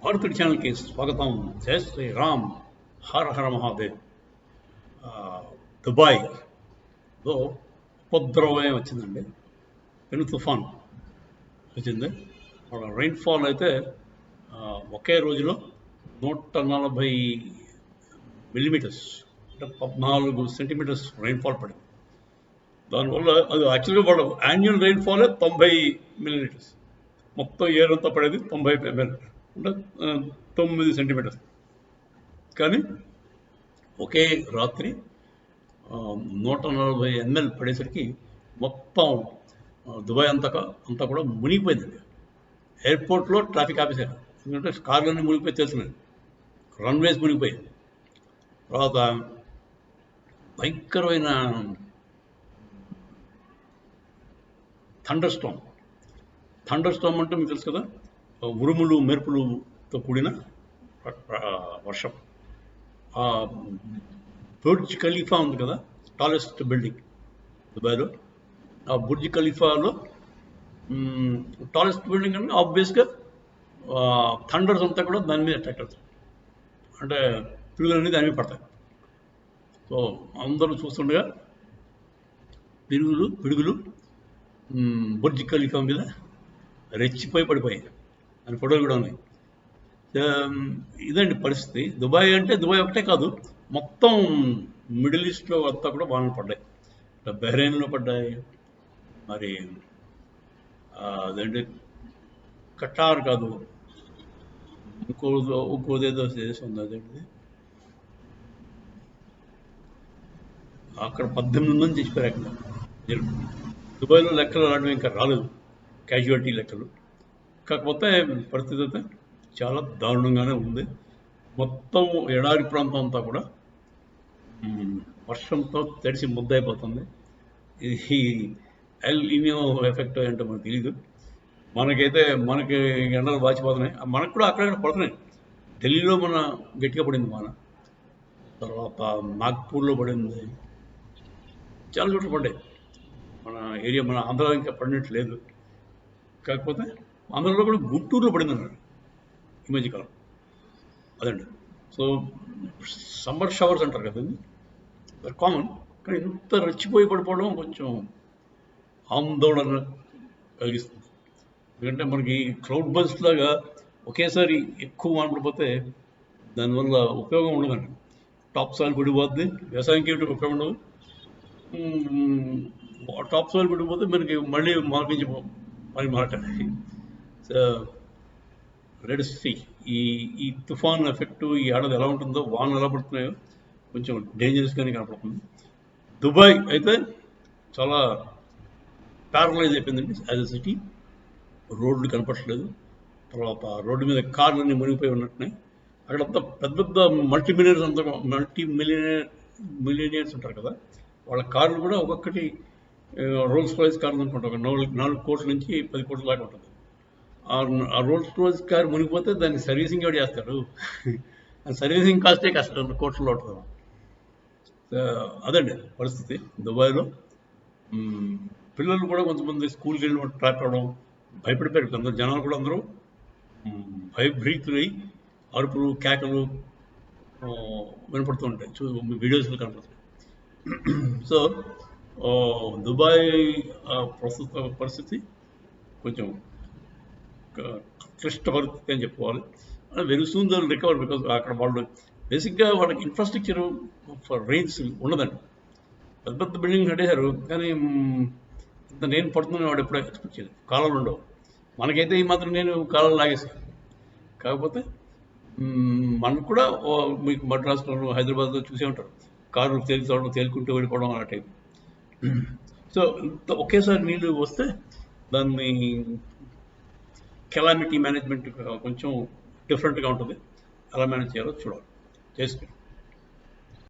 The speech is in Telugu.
భారతుడి ఛానల్కి స్వాగతం. జై శ్రీరామ్, హర హర మహాదేవ్. దుబాయ్లో ఉపద్రవమే వచ్చిందండి. పెను తుఫాన్ వచ్చింది. రైన్ఫాల్ అయితే ఒకే రోజులో 140 మిల్లీమీటర్స్ అంటే 14 సెంటీమీటర్స్ రైన్ఫాల్ పడింది. దానివల్ల అది యాక్చువల్గా వాళ్ళ యాన్యువల్ రైన్ఫాలే 90 మిల్లీమీటర్స్. మొత్తం ఇయర్ అంతా పడేది 90 అంటే 9 సెంటీమీటర్స్. కానీ ఒకే రాత్రి 140 ml పడేసరికి మొత్తం దుబాయ్ అంతా కూడా మునిగిపోయిందండి. ఎయిర్పోర్ట్లో ట్రాఫిక్ ఆపేశారు. ఎందుకంటే కార్లన్నీ మునిగిపోయి తెలుసున్నాయి, రన్వేస్ మునిగిపోయాయి. తర్వాత భయంకరమైన థండర్ స్టామ్ అంటే మీకు తెలుసు కదా, ఉరుములు మెరుపులతో కూడిన వర్షం. బుర్జ్ ఖలీఫా ఉంది కదా, టాలెస్ట్ బిల్డింగ్ దుబాయ్లో. ఆ బుర్జ్ ఖలీఫాలో టాలెస్ట్ బిల్డింగ్ అంటే ఆబ్వియస్గా థండర్స్ అంతా కూడా దాని మీద అటాక్ అవుతాయి, అంటే పిడుగులన్నీ దాని మీద పడతాయి. సో అందరూ చూస్తుండగా పిడుగులు బుర్జ్ ఖలీఫా మీద రెచ్చిపోయి పడిపోయాయి. దాని ఫోటోలు కూడా ఉన్నాయి. ఇదండి పరిస్థితి. దుబాయ్ అంటే దుబాయ్ ఒకటే కాదు, మొత్తం మిడిల్ ఈస్ట్లో అంతా కూడా వానలు పడ్డాయి. బహ్రెయిన్లో పడ్డాయి, మరి అదేంటి ఖటార్ కాదు, ఇంకోదేదో దేశం ఉంది, అదేంటిది అక్కడ 18 మంది చచ్చిపోయారు. అక్కడ దుబాయ్లో లెక్కలు రావడం ఇంకా రాలేదు, క్యాజువాలిటీ లెక్కలు. కాకపోతే పరిస్థితి అయితే చాలా దారుణంగానే ఉంది. మొత్తం ఎడారి ప్రాంతం అంతా కూడా వర్షంతో తడిసి ముద్దయిపోతుంది. ఇది ఎల్ నినో ఎఫెక్ట్ ఏంటో మనకు తెలీదు. మనకి ఎండలు బాచిపోతున్నాయి, మనకు కూడా అక్కడక్కడ పడుతున్నాయి. ఢిల్లీలో మన గట్టిగా పడింది వాన, తర్వాత నాగ్పూర్లో పడింది, చాలా చోట్ల పడ్డాయి. మన ఏరియా, మన ఆంధ్ర ఇంకా పడినట్టు లేదు. కాకపోతే ఆంధ్రలో కూడా గుంటూరులో పడింది అన్నాడు ఈ మధ్యకాలం. అదండి. సో సమ్మర్ షవర్స్ అంటారు కదండి, వెరీ కామన్. కానీ ఇంత రెచ్చిపోయి పడిపోవడం కొంచెం ఆందోళన కలిగిస్తుంది. ఎందుకంటే మనకి క్లౌడ్ బర్స్ట్ లాగా ఒకేసారి ఎక్కువ వాన పడిపోతే దానివల్ల ఉపయోగం ఉండదండి. టాప్ సాయిల్ పడిపోద్ది, వ్యవసాయంకి ఏమిటి ఉపయోగం ఉండదు. టాప్ సాయిల్ పడిపోతే మనకి మళ్ళీ మార్పించి పని మాట్లాడాలి. సో లెట్స్ సీ ఈ తుఫాన్ ఎఫెక్ట్ ఈ ఏడాది ఎలా ఉంటుందో, వానలు ఎలా పడుతున్నాయో కొంచెం డేంజరస్గానే కనపడుతుంది. దుబాయ్ అయితే చాలా ప్యారలైజ్ అయిపోయిందండి యాజ్ ఎ సిటీ. రోడ్లు కనపడట్లేదు, తర్వాత రోడ్డు మీద కార్లన్నీ మునిగిపోయి ఉన్నట్టున్నాయి. అక్కడంతా పెద్ద పెద్ద మిలియనియర్స్ ఉంటారు కదా, వాళ్ళ కార్లు కూడా ఒక్కొక్కటి రోల్స్ రాయిస్ కార్లు అనుకుంటా, ఒక 4 కోట్ల నుంచి 10 కోట్ల దాకా ఉంటుంది. ఆ రోల్స్ రాయిస్ కార్ మునిగిపోతే దాన్ని సర్వీసింగ్ ఎవరు చేస్తాడు? సర్వీసింగ్ కాస్టే కాస్త 2 కోట్లలో ఉంటుంది. అదండి పరిస్థితి దుబాయ్లో. పిల్లలు కూడా కొంతమంది స్కూల్కి వెళ్ళి ట్రాప్ అవ్వడం, భయపడిపోయారు. కొందరు జనాలు కూడా అందరూ భయభ్రీతులై అరుపులు కేకలు వినపడుతూ ఉంటాయి, వీడియోస్లో కనపడుతాయి. సో దుబాయ్ ప్రస్తుత పరిస్థితి కొంచెం క్లిష్ట పరిస్థితి అని చెప్పుకోవాలి. Very soon they will recover, because అక్కడ వాళ్ళు బేసిక్గా వాళ్ళకి ఇన్ఫ్రాస్ట్రక్చర్ ఫర్ రెయిన్స్ ఉండదండి. పెద్ద పెద్ద బిల్డింగ్ కట్టేశారు, కానీ ఇంత నేను పడుతుందని వాడు ఎప్పుడూ ఎక్స్పెక్ట్ చేయలేదు. కాలాలు ఉండవు. మనకైతే ఈ మాత్రం నేను కాలాలు లాగేసాను. కాకపోతే మనకు కూడా మీకు మద్రాసులో హైదరాబాద్లో చూసే ఉంటారు, కారు తేలుకుంటూ వెళ్ళిపోవడం అలా టైం. సో ఇంత ఒకేసారి నీళ్ళు వస్తే దాన్ని కెలామిటీ మేనేజ్మెంట్ కొంచెం డిఫరెంట్గా ఉంటుంది. ఎలా మేనేజ్ చేయాలో చూడాలి. చేసి